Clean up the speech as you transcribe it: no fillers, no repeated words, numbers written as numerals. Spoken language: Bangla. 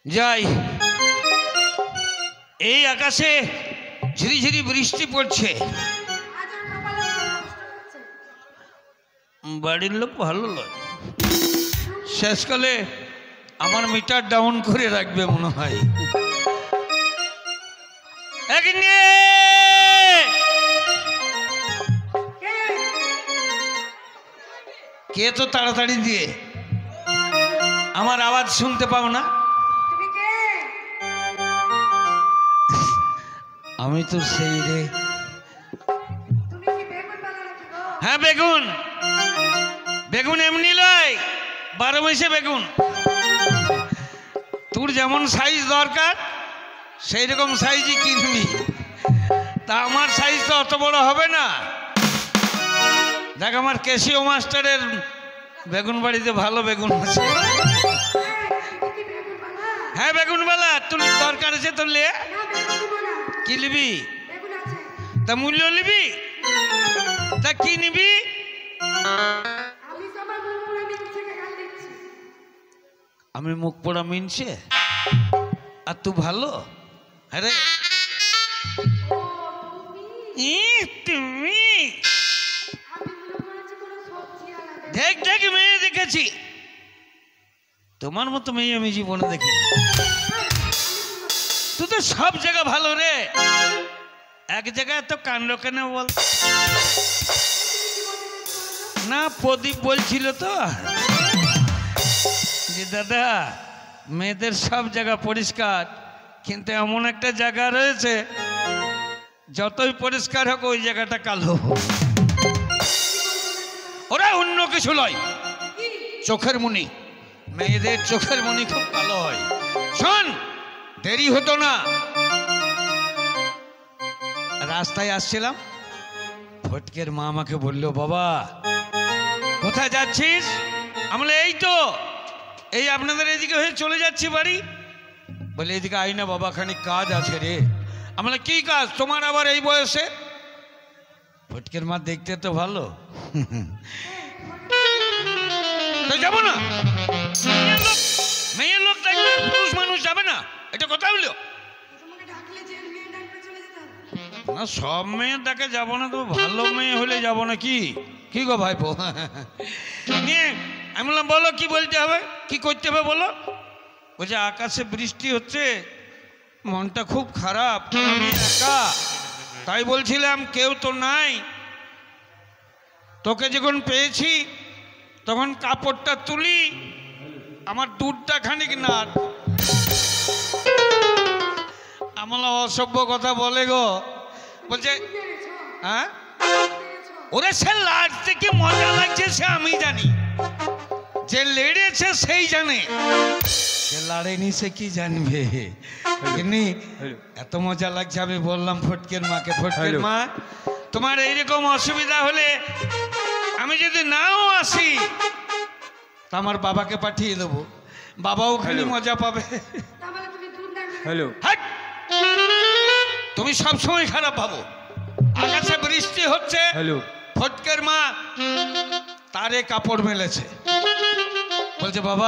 যাই, এই আকাশে ঝিরিঝিরি বৃষ্টি পড়ছে। বাড়ির লোক ভালো নয়, শেষকালে আমার মিটার ডাউন করে রাখবে মনে হয়। কে তো তাড়াতাড়ি দিয়ে আমার আওয়াজ শুনতে পাও না? আমি তো সেই রে। হ্যাঁ, বেগুন। বেগুন এমনি লয়, 12 মাসে বেগুন। তোর যেমন সাইজ দরকার সেই রকম সাইজই কিনবি, তা আমার সাইজ তো অত বড় হবে না। দেখ, আমার কেশিও মাস্টারের বেগুন বাড়িতে ভালো বেগুন আছে। হ্যাঁ, বেগুনওয়ালা। তোর দরকার আছে তোর লে, কি নিবি? তা মূল্য নিবি? তা কি নিবি? আমি মুখ পোড়া মিনছে আর তুই ভালো? আরে তুমি দেখ দেখ, মেয়ে দেখেছি, তোমার মতো মেয়ে আমি জীবনে দেখি। তুই তো সব জায়গা ভালো রে, এক জায়গায় তো কাণ্ড কেন বল না? প্রদীপ বলছিল তো যে দাদা, মেয়েদের সব জায়গা পরিষ্কার, কিন্তু এমন একটা জায়গা রয়েছে যতই পরিষ্কার হোক ওই জায়গাটা কালো। ওরা অন্য কিছু নয়, চোখের মনি। মেয়েদের চোখের মনি খুব কালো হয়। শোন, দেরি হতো না, রাস্তায় আসছিলাম, ফটকের মা আমাকে বললো, বাবা কোথায় যাচ্ছিস? আমরা এই তো এই আপনাদের এদিকে হয়ে চলে যাচ্ছি বাড়ি। বলে এদিকে আই না বাবা, খানিক কাজ আছে রে। আমরা কি কাজ তোমার আবার এই বয়সে? ফটকের মা দেখতে তো ভালো, যাবো না? মেয়ের লোক দেখবে, পুরুষ মানুষ যাবে না, এটা কথা হলো না? সব মেয়ের ডাকে যাবো না তো ভালো মেয়ে হলে যাবো না। কি কি গো ভাইপো? নিয়ে আমি বললাম, বলো কি বলতে হবে, কি করতে হবে বলো। বলছে আকাশে বৃষ্টি হচ্ছে, মনটা খুব খারাপ, আমি একা, তাই বলছিলাম কেউ তো নাই, তোকে যখন পেয়েছি তখন কাপড়টা তুলি, আমার দুধটা খানিক না। আমার অসভ্য কথা বলে গো। বলছে হ্যাঁ, ওরে সে লাড়তে কি মজা লাগছে সে আমি জানি, যে লেড়েছে সেই জানে, যে লাড়েনি সে কি জানবে। এত মজা লাগছে, আমি বললাম ফটকের মাকে, ফটকের মা তোমার এইরকম অসুবিধা হলে আমি যদি নাও আসি তা আমার বাবাকে পাঠিয়ে দেবো, বাবাও খালি মজা পাবে। হ্যালো, তুমি সবসময় খারাপ ভাবো। আকাশে বৃষ্টি হচ্ছে, ফটকের মা তারে কাপড় মেলেছে, বলছে বাবা